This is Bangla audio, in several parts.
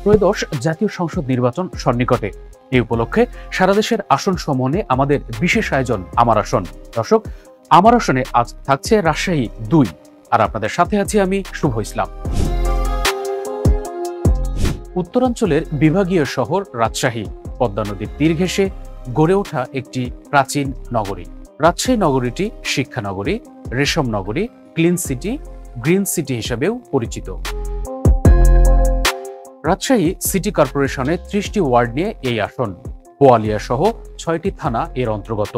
ত্রয়োদশ জাতীয় সংসদ নির্বাচন সন্নিকটে। এই উপলক্ষে সারা দেশের আসন সমূহে আমাদের বিশেষ আয়োজন আমার আসন। দর্শক, আমার আসনে আজ থাকছে রাজশাহী 2, আর আপনাদের সাথে আছি আমি শুভ ইসলাম। উত্তরাঞ্চলের বিভাগীয় শহর রাজশাহী পদ্মা নদীর তীর ঘেঁষে গড়ে ওঠা একটি প্রাচীন নগরী। রাজশাহী নগরীটি শিক্ষা নগরী, রেশম নগরী, ক্লিন সিটি, গ্রিন সিটি হিসেবেও পরিচিত। রাজশাহী সিটি কর্পোরেশনের 30টি ওয়ার্ড নিয়ে এই আসন। বোয়ালিয়া সহ 6টি থানা এর অন্তর্গত।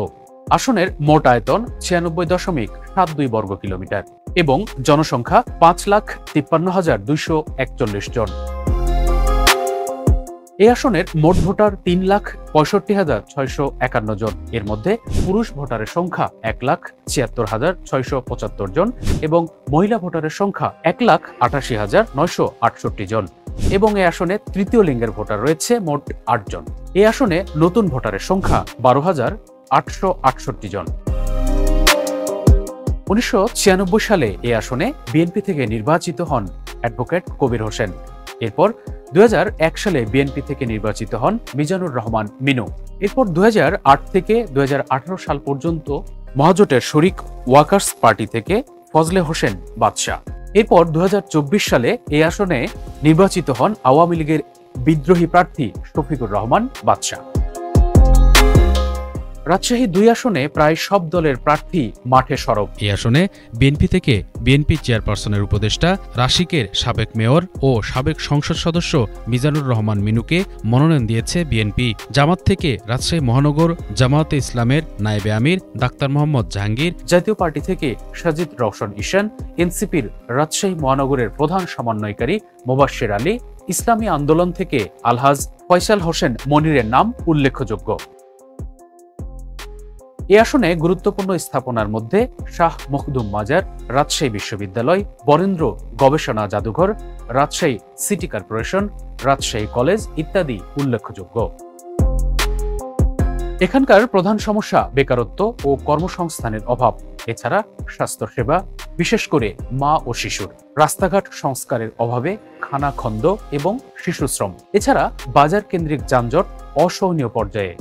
আসনের মোট আয়তন 96.72 বর্গ কিলোমিটার এবং জনসংখ্যা 5,53,241 জন। এই আসনের মোট ভোটার 3,65,651 জন। এর মধ্যে পুরুষ ভোটারের সংখ্যা 1,76,675 জন এবং মহিলা ভোটারের সংখ্যা 1,88,968 জন। এবং এই আসনে তৃতীয় লিঙ্গের ভোটার রয়েছে মোট 8 জন। এই আসনে নতুন ভোটারের সংখ্যা 12,868 জন। 1996 সালে এই আসনে বিএনপি থেকে নির্বাচিত হন অ্যাডভোকেট কবির হোসেন। এরপর 2001 সালে বিএনপি থেকে নির্বাচিত হন মিজানুর রহমান মিনু। এরপর 2008 থেকে 2018 সাল পর্যন্ত মহাজোটের শরিক ওয়ার্কার্স পার্টি থেকে ফজলে হোসেন বাদশা। এরপর 2024 সালে এই আসনে নির্বাচিত হন আওয়ামী লীগের বিদ্রোহী প্রার্থী শফিকুর রহমান বাদশা। রাজশাহী 2 আসনে প্রায় সব দলের প্রার্থী মাঠে সরব। এই আসনে বিএনপি থেকে বিএনপি চেয়ারপারসনের উপদেষ্টা রাশিকের সাবেক মেয়র ও সাবেক সংসদ সদস্য মিজানুর রহমান মিনুকে মনোনয়ন দিয়েছে বিএনপি। জামাত থেকে রাজশাহী মহানগর জামায়াতে ইসলামের নায়েবে আমির ডাক্তার মোহাম্মদ জাহাঙ্গীর, জাতীয় পার্টি থেকে সাজিদ রওশন ঈশান, এনসিপির রাজশাহী মহানগরের প্রধান সমন্বয়কারী মোবাশ্বের আলী, ইসলামী আন্দোলন থেকে আলহাজ ফয়সাল হোসেন মনিরের নাম উল্লেখযোগ্য। এই আসনে গুরুত্বপূর্ণ স্থাপনার মধ্যে শাহ মখদুম মাজার, রাজশাহী বিশ্ববিদ্যালয়, বরেন্দ্র গবেষণা জাদুঘর, Rajshahi city corporation, Rajshahi college ইত্যাদি উল্লেখযোগ্য। এখানকার প্রধান সমস্যা বেকারত্ব ও কর্মসংস্থানের অভাব। এছাড়া স্বাস্থ্যসেবা, বিশেষ করে মা ও শিশুর, রাস্তাঘাট সংস্কারের অভাবে খানাখন্দ এবং শিশুশ্রম, এছাড়া বাজার কেন্দ্রিক যানজট অসহনীয় পর্যায়ে।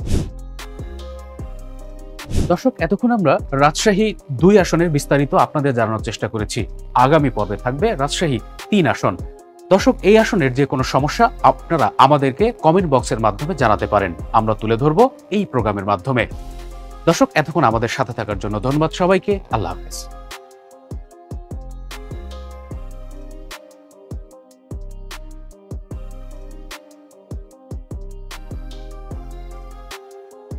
দর্শক, এতক্ষণ আমরা রাজশাহী 2 আসনের বিস্তারিত আপনাদের জানানোর চেষ্টা করেছি। আগামী পর্বে থাকবে রাজশাহী 3 আসন। দর্শক, এই আসনের যে কোনো সমস্যা আপনারা আমাদেরকে কমেন্ট বক্সের মাধ্যমে জানাতে পারেন, আমরা তুলে ধরব এই প্রোগ্রামের মাধ্যমে। দর্শক, এতক্ষণ আমাদের সাথে থাকার জন্য ধন্যবাদ সবাইকে। আল্লাহ হাফেজ।